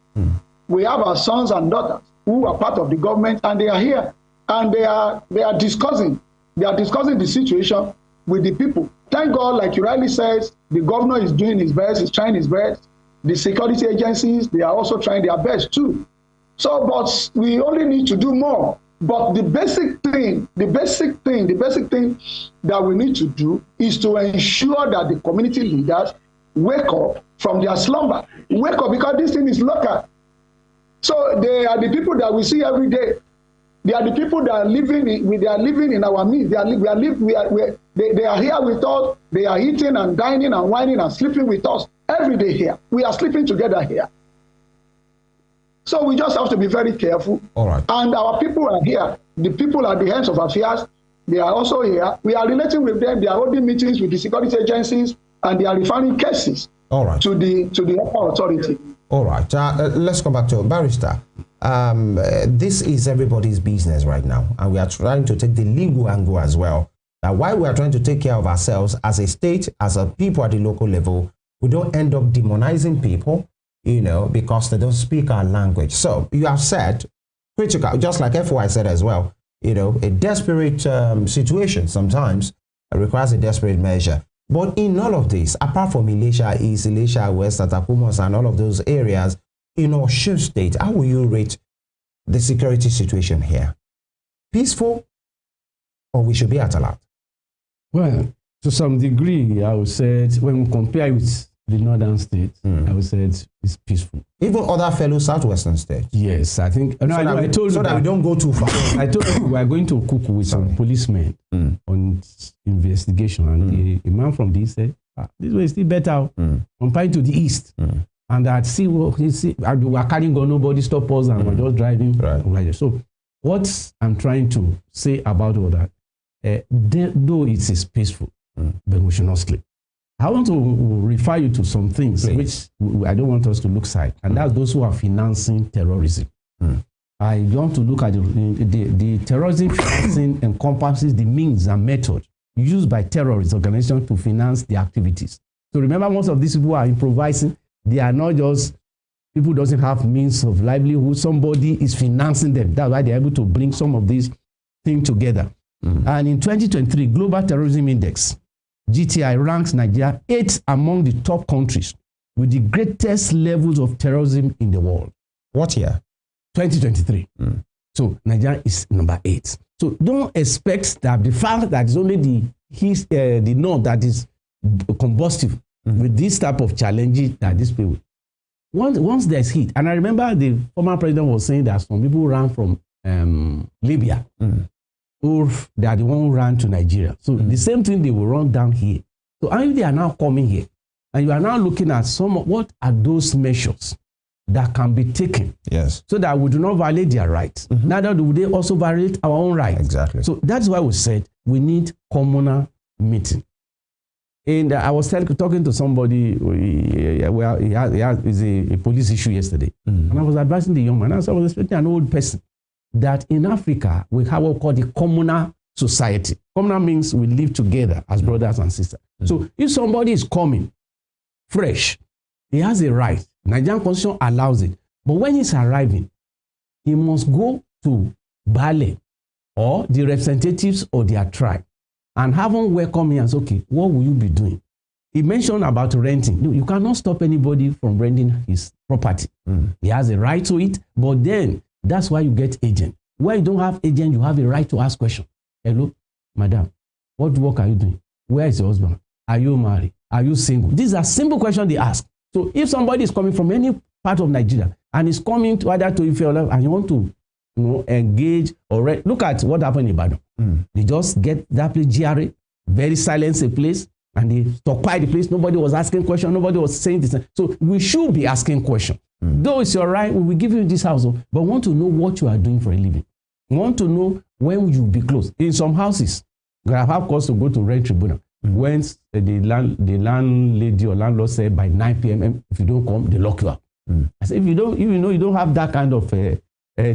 We have our sons and daughters who are part of the government, and they are here, and they are discussing the situation with the people. Thank God, like you rightly said, the governor is doing his best, he's trying his best. The security agencies, they are also trying their best too. So, but we only need to do more. But the basic thing that we need to do is to ensure that the community leaders wake up from their slumber. Wake up, because this thing is local. So they are the people that we see every day. They are the people that are living in our midst. They are here with us. They are eating and dining and whining and sleeping with us every day here. We are sleeping together here. So we just have to be very careful. All right. And our people are here. The people at the hands of affairs, they are also here. We are relating with them. They are holding meetings with the security agencies, and they are referring cases to the upper authority. All right. Let's come back to Barrister. This is everybody's business right now, and we are trying to take the legal angle as well. Now, while we are trying to take care of ourselves as a state, as a people at the local level, we don't end up demonizing people, because they don't speak our language. So you have said, critical, just like FOI said as well, a desperate situation sometimes requires a desperate measure. But in all of this, apart from Ilesha East, Ilesha West, Atakumos, and all of those areas, in Osun State, how will you rate the security situation here? Peaceful, or we should be at alert? Well, to some degree, I would say, when we compare with the northern states, I would say it's peaceful. Even other fellow southwestern states? Yes, I think. I told you that we don't go too far. I told you we are going to cook with some policemen on investigation, and the man from the east said, this way is still better compared to the east. And I'd see we are carrying gun, nobody stop us, and we're just driving. Right. So what I'm trying to say about all that, though it is peaceful, but we should not sleep. I want to refer you to some things which I don't want us to look aside, and that's those who are financing terrorism. I want to look at the terrorism financing encompasses the means and method used by terrorist organizations to finance the activities. So remember, most of these people are improvising. They are not just people who doesn't have means of livelihood. Somebody is financing them. That's why they're able to bring some of these things together. And in 2023, Global Terrorism Index, GTI, ranks Nigeria 8th among the top countries with the greatest levels of terrorism in the world. What year? 2023. So Nigeria is number 8. So don't expect that the fact that it's only the north that is combustive with this type of challenges that these people. Once there's heat, and I remember the former president was saying that some people ran from Libya, or they are the one who ran to Nigeria. So the same thing they will run down here. So if they are now coming here, and you are now looking at what are those measures that can be taken. Yes. So that we do not violate their rights. Neither do they also violate our own rights. Exactly. So that's why we said we need communal meeting. And I was talking to somebody, is a police issue yesterday. And I was advising the young man, I was expecting an old person, that in Africa, we have what we call the communal society. Communal means we live together as brothers and sisters. So if somebody is coming fresh, he has a right. Nigerian Constitution allows it. But when he's arriving, he must go to Bale or the representatives of their tribe and have them welcome him and say, okay, what will you be doing? He mentioned about renting. No, you cannot stop anybody from renting his property. He has a right to it, but then that's why you get agent. Where you don't have agent, you have a right to ask questions. Hello, madam, what work are you doing? Where is your husband? Are you married? Are you single? These are simple questions they ask. So if somebody is coming from any part of Nigeria and is coming to either to Ife and you want to engage or look at what happened in Ibadan. They just get that place GRA, very silent a place, and they occupy the place. Nobody was asking questions. Nobody was saying this. So we should be asking questions. Though it's your right, we will give you this house, but we want to know what you are doing for a living. We want to know when you will be closed. In some houses, you have cause to go to rent tribunal. When the landlady or landlord said by 9 p.m. if you don't come, they lock you up. I said, if you don't have that kind of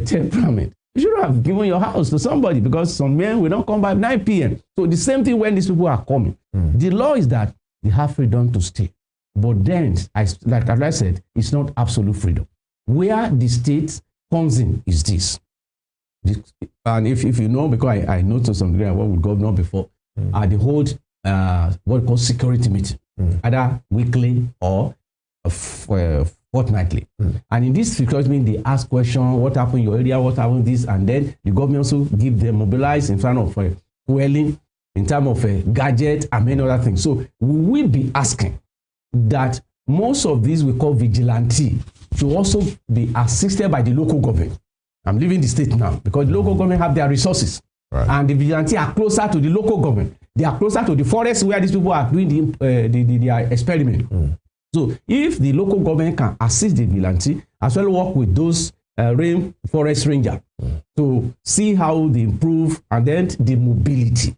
temperament, you should have given your house to somebody, because some men will not come by 9 p.m. So the same thing when these people are coming. The law is that they have freedom to stay. But then, like I said, it's not absolute freedom. Where the state comes in is this. And if you know, because I know to some degree I worked with governor before, they hold what we call security meeting, either weekly or fortnightly. And in this security meeting, they ask questions, what happened in your area, what happened this, and then the government also give them mobilize in front of fueling, in terms of gadget and many other things. So we will be asking that most of these we call vigilante should also be assisted by the local government. I'm leaving the state now because the local government have their resources. Right. And the vigilante are closer to the local government. They are closer to the forest where these people are doing their experiment. So if the local government can assist the vigilante, as well work with those forest ranger to see how they improve, and then the mobility.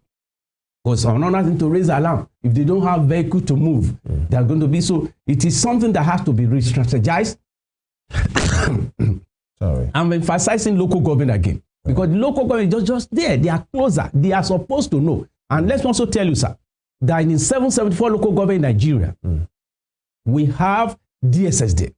Because another thing to raise alarm, if they don't have vehicle to move, they are going to be. So it is something that has to be re-strategized. Sorry. I'm emphasizing local government again. Because the local government is just there. They are closer. They are supposed to know. And let's also tell you, sir, that in 774 local government in Nigeria, we have DSS there.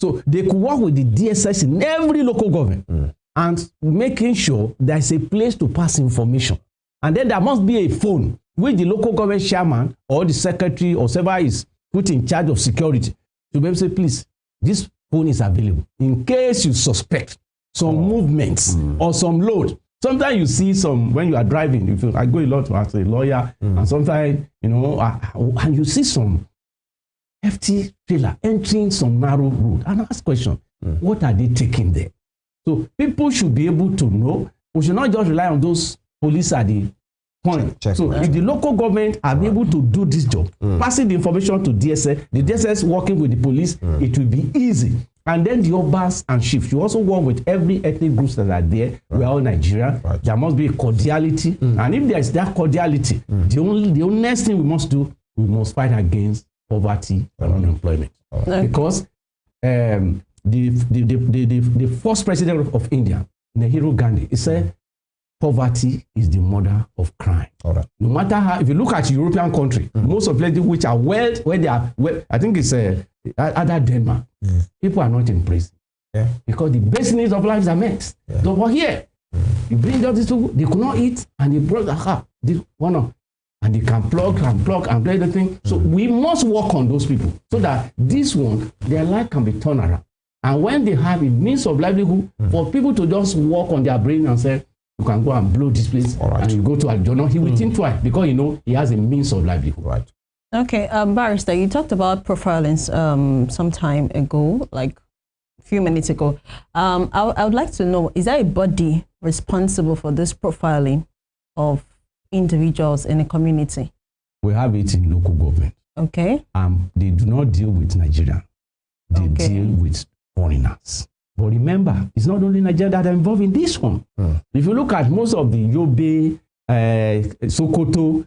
So they could work with the DSS in every local government and making sure there's a place to pass information. And then there must be a phone which the local government chairman or the secretary or whoever is put in charge of security to be able to say, please, this phone is available in case you suspect some movements or some load. Sometimes you see some, when you are driving, I go a lot as a lawyer, and sometimes, and you see some hefty trailer entering some narrow road and ask question, what are they taking there? So people should be able to know. We should not just rely on those police at the point. So if the local government are able to do this job, passing the information to DSS, the DSS working with the police, it will be easy. And then the Obas and chiefs, you also work with every ethnic groups that are there. We're all Nigerian. There must be a cordiality. And if there is that cordiality, the only next thing we must do, we must fight against poverty and unemployment. Because the first president of India, Nehru Gandhi, he said, poverty is the mother of crime. No matter how, if you look at European country, most of places which are where they are, I think it's other Denmark, people are not in prison. Because the basic needs of life are met. So over here, you bring out these people, they could not eat, and they brought this one, and they can plug and play the thing. So we must work on those people so that this one, their life can be turned around. And when they have a means of livelihood, for people to just work on their brain and say, you can go and blow this place, and you go to a journal, he will think twice because he has a means of livelihood. Okay, Barrister, you talked about profiling some time ago, like a few minutes ago. I would like to know, is there a body responsible for this profiling of individuals in a community? We have it in local government. Okay. They do not deal with Nigeria. They deal with foreigners. But remember, it's not only Nigeria that are involved in this one. If you look at most of the Yobe, Sokoto,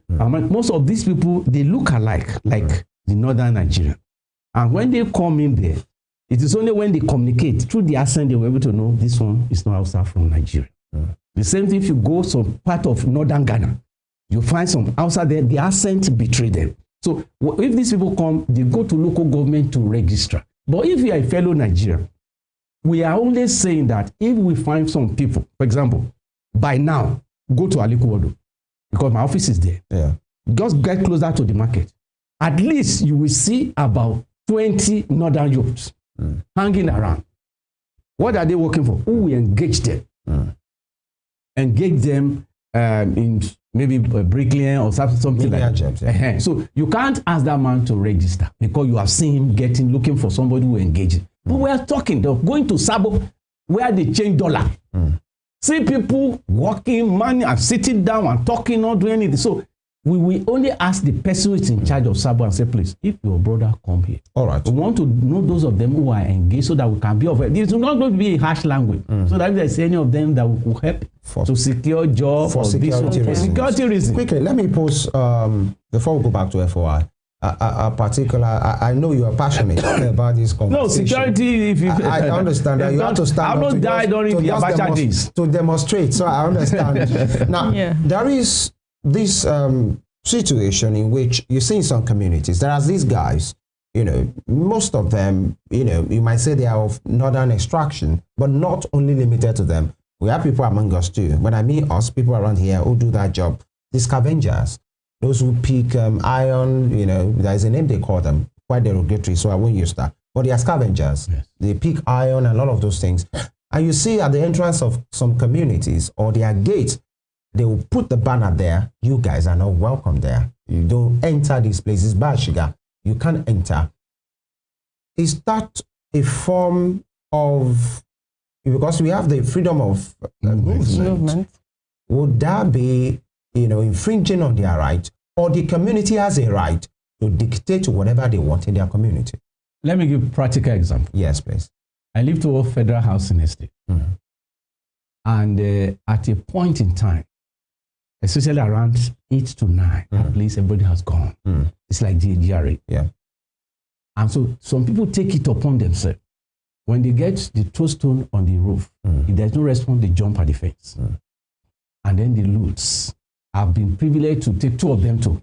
most of these people, they look alike, like the northern Nigeria. And when they come in there, it is only when they communicate through the accent they were able to know this one is not outside from Nigeria. The same thing if you go some part of northern Ghana, you find some outside there, the accent betray them. So if these people come, they go to local government to register. But if you are a fellow Nigerian, we are only saying that if we find some people, for example, by now, go to Alikuwodo, because my office is there. Yeah. Just get closer to the market. At least you will see about 20 northern youths hanging around. What are they working for? Who will engage them? Engage them in maybe bricklaying or something like that. Jobs, yeah. So you can't ask that man to register because you have seen him looking for somebody who engages. But we are talking, they're going to Sabo where they change dollar. See people walking, money, and sitting down and talking, not doing anything. So we will only ask the person who is in charge of Sabo and say, please, if your brother come here, all right, we want to know those of them who are engaged so that we can be of help. It's not going to be a harsh language. So that if there's any of them that will help to secure job for security reasons. Quickly, let me pose, before we go back to FOI, a particular, I know you are passionate about this conversation. No, security, if you... I understand that you have to stand up. I don't die during the Abacha days. To demonstrate, so I understand. Now, there is this situation in which you see in some communities, there are these guys, you know, most of them, you know, you might say they are of northern extraction, but not only limited to them. We have people among us too. When I mean us, people around here who do that job, the scavengers, those who pick iron, you know, there's a name they call them, quite derogatory, so I won't use that. But they are scavengers. Yes. They pick iron and all of those things. And you see at the entrance of some communities or their gates, they will put the banner there. You guys are not welcome there. You don't enter these places. Bashiga, you can't enter. Is that a form of, because we have the freedom of movement, would that be, you know, infringing on their right, or the community has a right to dictate whatever they want in their community? Let me give a practical example. Yes, please. I live to a federal housing estate. And at a point in time, especially around 8 to 9, at least everybody has gone. It's like GRA. Yeah. And so some people take it upon themselves. When they get the toadstone on the roof, if there's no response, they jump at the fence. And then the loots. I've been privileged to take 2 of them to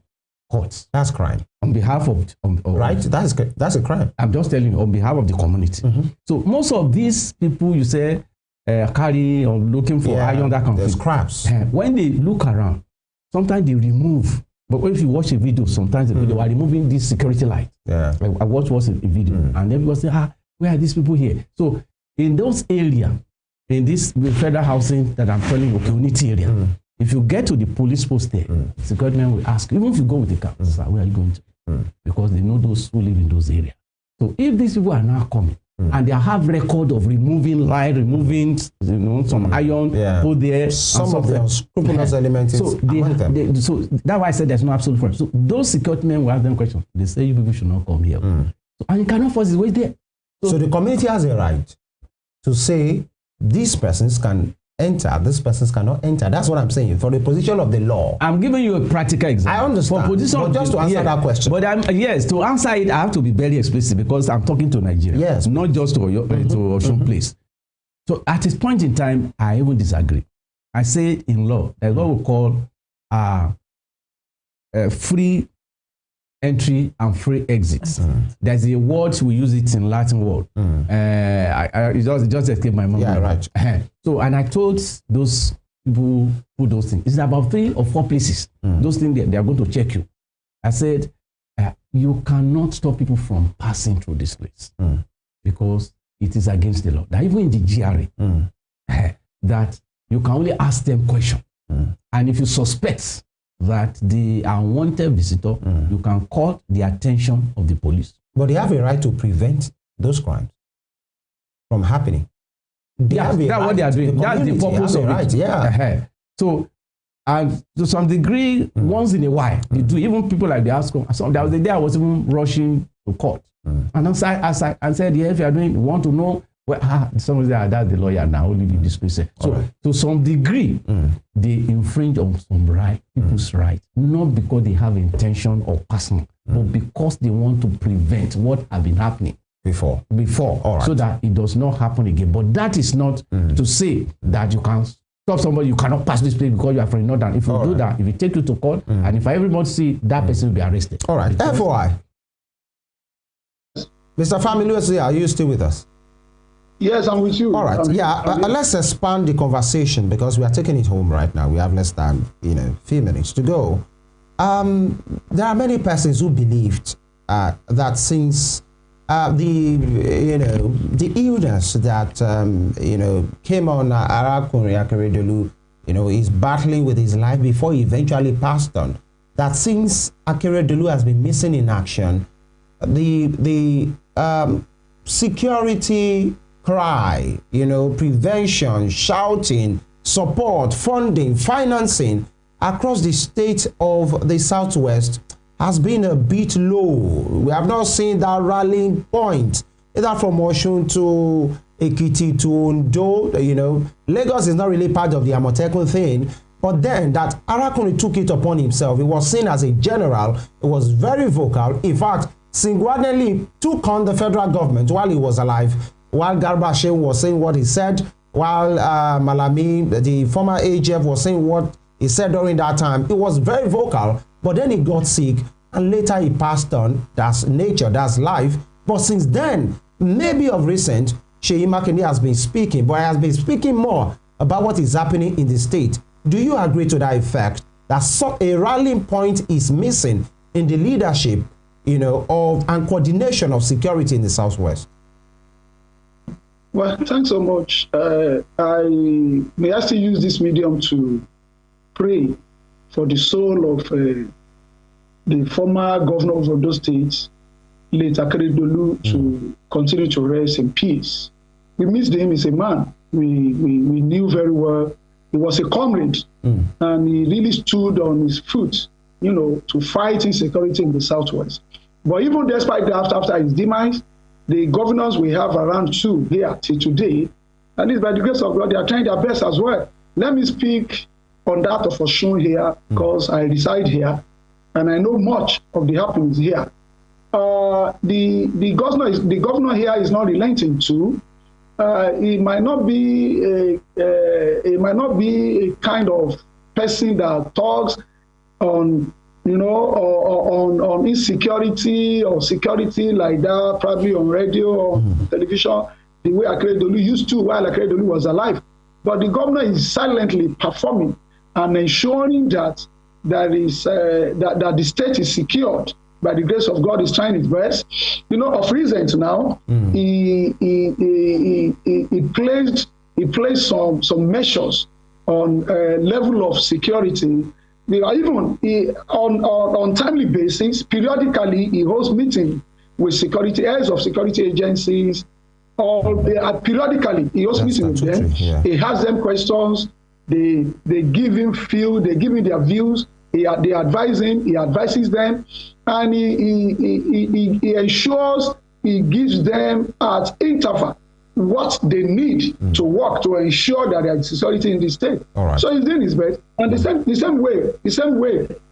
court. That's crime. On behalf of right? That's a crime. I'm just telling you, on behalf of the community. So most of these people, you say, carry or looking for iron, that kind of there's thing. Scraps. When they look around, sometimes they remove. But if you watch a video, sometimes they are removing this security light. Yeah. Like I watched a video, and everybody say, where are these people here? So in those areas, in this federal housing that I'm telling you, community area, if you get to the police post there, security men will ask, even if you go with the car, sir, where are you going to? Because they know those who live in those areas. So if these people are now coming, and they have record of removing light, removing some iron, put there. Some of the unscrupulous elements so so that's why I said there's no absolute freedom. So those security men will ask them questions. They say you people should not come here. So, and you cannot force his way there. So the community has a right to say these persons can enter, these persons cannot enter. That's what I'm saying. For the position of the law. I'm giving you a practical example. I understand. For position but just to answer that question. But to answer it, I have to be very explicit because I'm talking to Nigeria. Yes. Not just to Osun place. So at this point in time, I even disagree. I say in law, there's what we call free entry and free exits. There's a word, we use it in Latin word. It just escaped my mind. Yeah, right. So, and I told those people who those things, it's about 3 or 4 places. Those things, they are going to check you. I said, you cannot stop people from passing through this place because it is against the law. That even in the GRA, that you can only ask them questions. And if you suspect that the unwanted visitor, you can call the attention of the police. But they have a right to prevent those crimes from happening. That's what they are doing. That's the purpose of it. Yeah. So, and to some degree, once in a while, they do. Even people like the ASCOM. So there was a day I was even rushing to court. And I said, yeah, if you are doing, you want to know Well, somebody said, that's the lawyer now, only the disclosure. So, to some degree, they infringe on some people's rights, not because they have intention or passion, but because they want to prevent what has been happening before. So that it does not happen again. But that is not to say that you can stop somebody, you cannot pass this place because you are from Northern. If you do that, if you take you to court, and if everybody see that person will be arrested. All right, FOI. Mr. Familusi, are you still with us? Yes, I'm with you. All right, let's expand the conversation because we are taking it home right now. We have less than few minutes to go. There are many persons who believed that since the illness that came on Arakunrin Akeredolu, is battling with his life before he eventually passed on. That since Akeredolu has been missing in action, the security cry, prevention, shouting, support, funding, financing across the state of the Southwest has been a bit low. We have not seen that rallying point, either from Osun to Ekiti to Ondo. Lagos is not really part of the Amotekun thing, but then that Arakunrin took it upon himself. He was seen as a general. He was very vocal. In fact, single-handedly took on the federal government while he was alive, while Garba Shehu was saying what he said, while Malami, the former AGF, was saying what he said during that time. He was very vocal, but then he got sick, and later he passed on. That's nature, that's life. But since then, maybe of recent, Seyi Makinde has been speaking, but he has been speaking more about what is happening in the state. Do you agree to that effect, that a rallying point is missing in the leadership, and coordination of security in the Southwest? Well, thanks so much. May I still use this medium to pray for the soul of the former governor of Ondo State, late Akeredolu, to continue to rest in peace. We missed him as a man. We knew very well. He was a comrade, and he really stood on his foot, to fight insecurity in the Southwest. But even despite that, after his demise, the governors we have around here till today, at least by the grace of God, they are trying their best as well. Let me speak on that of Osun here, because I reside here, and I know much of the happenings here. The governor here is not relenting too. He might not be a kind of person that talks on on insecurity or security like that, probably on radio or television, the way Akeredolu used to while Akeredolu was alive. But the governor is silently performing and ensuring that that the state is secured. By the grace of God, is trying his best. Of recent now, he placed some measures on level of security. Even on timely basis, periodically he hosts meetings with heads of security agencies. Periodically he hosts meetings with them. Yeah. He asks them questions. They give him their views. They advise him. He advises them, and he ensures he gives them at interval what they need to work to ensure that there is security in the state. Right. So he's doing his best, and the same way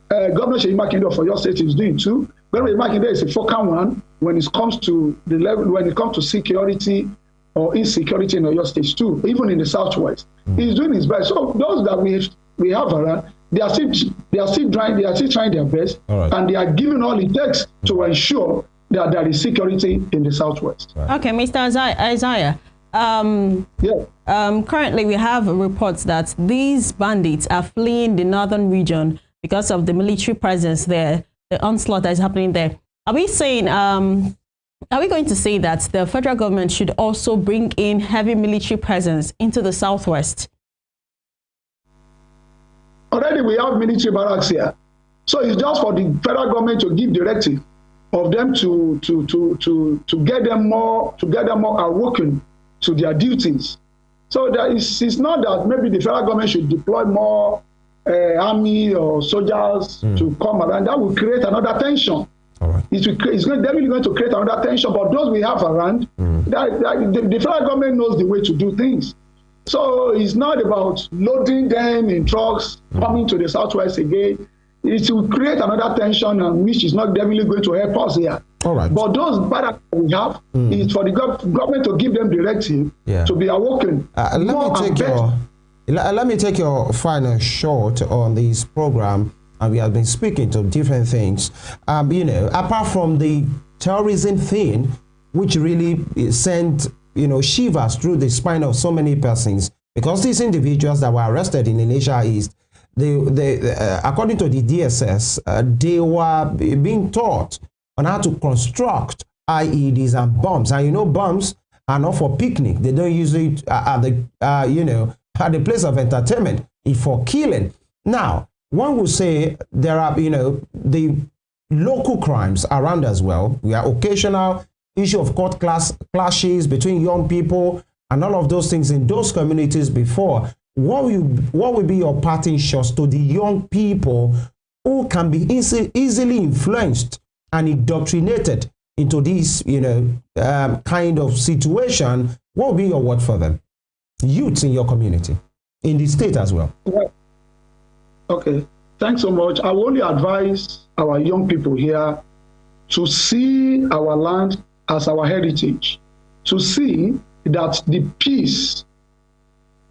Governor Seyi Makinde for your state is doing too. Governor Seyi Makinde is a focal one when it comes to the level, when it comes to security or insecurity in your states too, even in the Southwest. He's doing his best. So those that we have around, they are still trying their best, and they are giving all it takes to ensure that there is security in the Southwest. Right. Okay, Mr. Isaiah. Currently, we have reports that these bandits are fleeing the northern region because of the military presence there, the onslaught that is happening there. Are we saying, are we going to say that the federal government should also bring in heavy military presence into the Southwest? Already we have military barracks here. So it's just for the federal government to give directive of them to get them more awoken to their duties. So it's not that maybe the federal government should deploy more army or soldiers to come around. That will create another tension. All right. It's definitely going to create another tension. But those we have around, the federal government knows the way to do things. So it's not about loading them in trucks, coming to the southwest again. It will create another tension, which is not definitely going to help us here. All right. But those barracks we have is for the government to give them directive to be awoken. Let me take your final shot on this program. And we have been speaking to different things. Apart from the terrorism thing, which really sent shivers through the spine of so many persons, because these individuals that were arrested in Asia East, according to the DSS, they were being taught on how to construct IEDs and bombs. And bombs are not for picnic. They don't use it at the place of entertainment. It's for killing. Now, one would say there are, the local crimes around as well. We are occasional issue of court clashes between young people and all of those things in those communities before. What will be your parting shots to the young people who can be easily influenced and indoctrinated into this, kind of situation? What will be your word for them? Youths in your community, in the state as well. Okay, thanks so much. I will only advise our young people here to see our land as our heritage, to see that the peace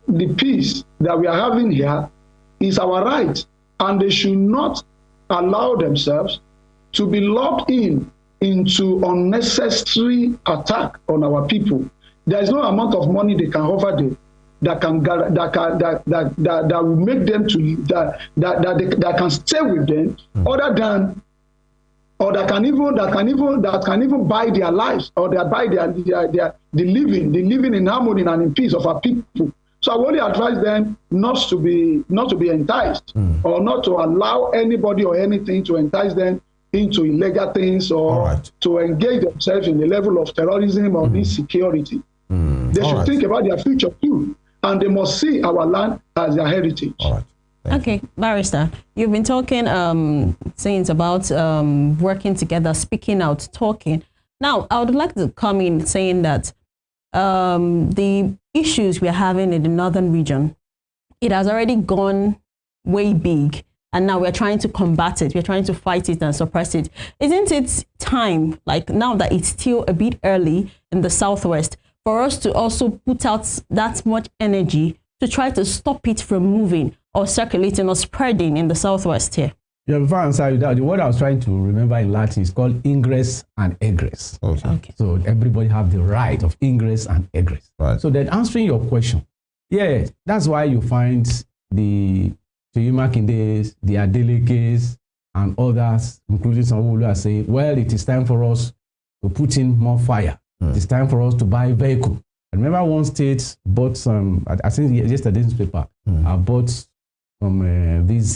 that we are having here is our right, and they should not allow themselves to be locked into unnecessary attack on our people. There is no amount of money they can offer them that will make them that can stay with them, that can even buy their lives, or that buy the living in harmony and in peace of our people. So I only advise them not to be enticed, or not to allow anybody or anything to entice them into illegal things, or to engage themselves in the level of terrorism or insecurity. They should think about their future too, and they must see our land as their heritage. Okay, Barrister, you've been talking things about working together, speaking out, talking. Now, I would like to come in saying that the issues we're having in the northern region, it has already gone way big, and now we're trying to combat it. We're trying to fight it and suppress it. Isn't it time, like now that it's still a bit early in the southwest, for us to also put out that much energy to try to stop it from moving or circulating or spreading in the southwest here? Yeah, before I answer you that, the word I was trying to remember in Latin is called ingress and egress. Okay. So everybody have the right of ingress and egress. Right. So then answering your question, yeah, that's why you find the Makindés, the Adelekes, and others, including some who are saying, well, it is time for us to put in more fire. It's time for us to buy a vehicle. I remember one state bought some, I think yesterday's paper, I bought some this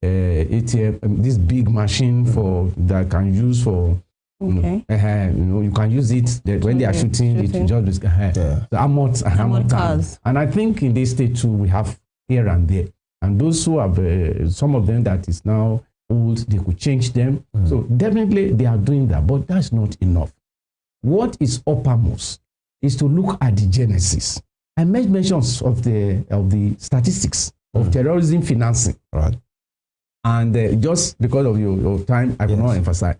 ATM, this big machine for that can use for, you can use it when they are shooting. It just the armored cars. And I think in this state too, we have here and there. And those who have, some of them that is now old, they could change them. So definitely they are doing that, but that's not enough. What is uppermost is to look at the genesis. I made mentions of the statistics of terrorism financing. Right. And just because of your time, I will not emphasize.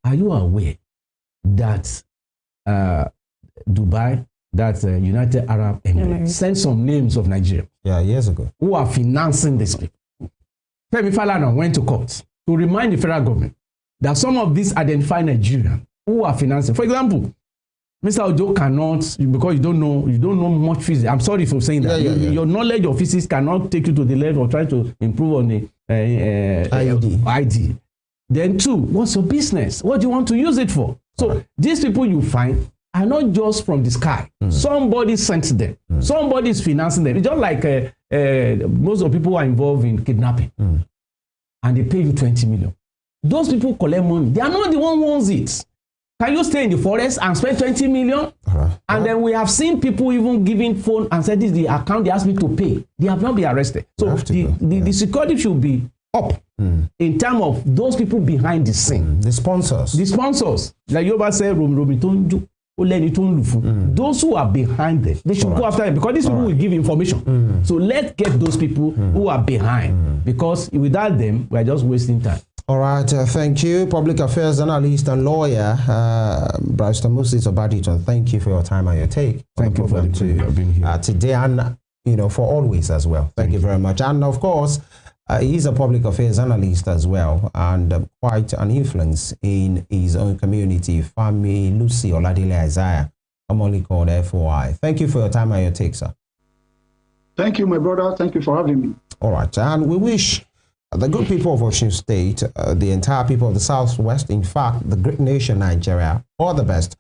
Are you aware that Dubai, that United Arab Emirates, sent some names of Nigeria? Yeah, years ago. Who are financing this people? Femi Falana went to court to remind the federal government that some of these identified Nigerians who are financing. For example, Mr. Ojo cannot, because you don't know much physics. I'm sorry for saying that. Your knowledge of physics cannot take you to the level of trying to improve on the ID. Then two, what's your business? What do you want to use it for? So these people you find are not just from the sky. Somebody sent them. Somebody is financing them. It's just like most of the people who are involved in kidnapping. And they pay you 20 million. Those people collect money. They are not the one who owns it. Can you stay in the forest and spend 20 million? And then we have seen people even giving phone and said, this is the account they asked me to pay. They have not been arrested. So the security should be up. in terms of those people behind the scene. The sponsors. The sponsors. Like you ever say, those who are behind them, they should go after them because these people will give information. So let's get those people who are behind because without them, we are just wasting time. All right, thank you. Public affairs analyst and lawyer, Barrister Moses Obaditon. Thank you for your time and your take. Thank you for being here today and for always as well. Thank you very much. And of course, he's a public affairs analyst as well and quite an influence in his own community, Fami Lucy Oladile Isaiah, commonly called FOI. Thank you for your time and your take, sir. Thank you, my brother. Thank you for having me. All right, and we wish the good people of Osun State, the entire people of the Southwest, in fact, the great nation Nigeria, all the best.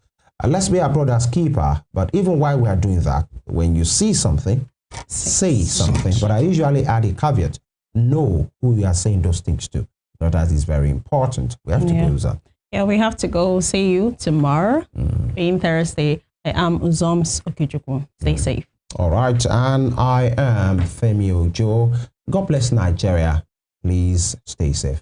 Let's be our brother's keeper. But even while we are doing that, when you see something, say something. But I usually add a caveat. Know who you are saying those things to. Because that is very important. We have to go, that. Yeah, we have to go. See you tomorrow, being Thursday. I am Uzoms Okijukwu. Stay safe. All right. And I am Femi Ojo. God bless Nigeria. Please stay safe.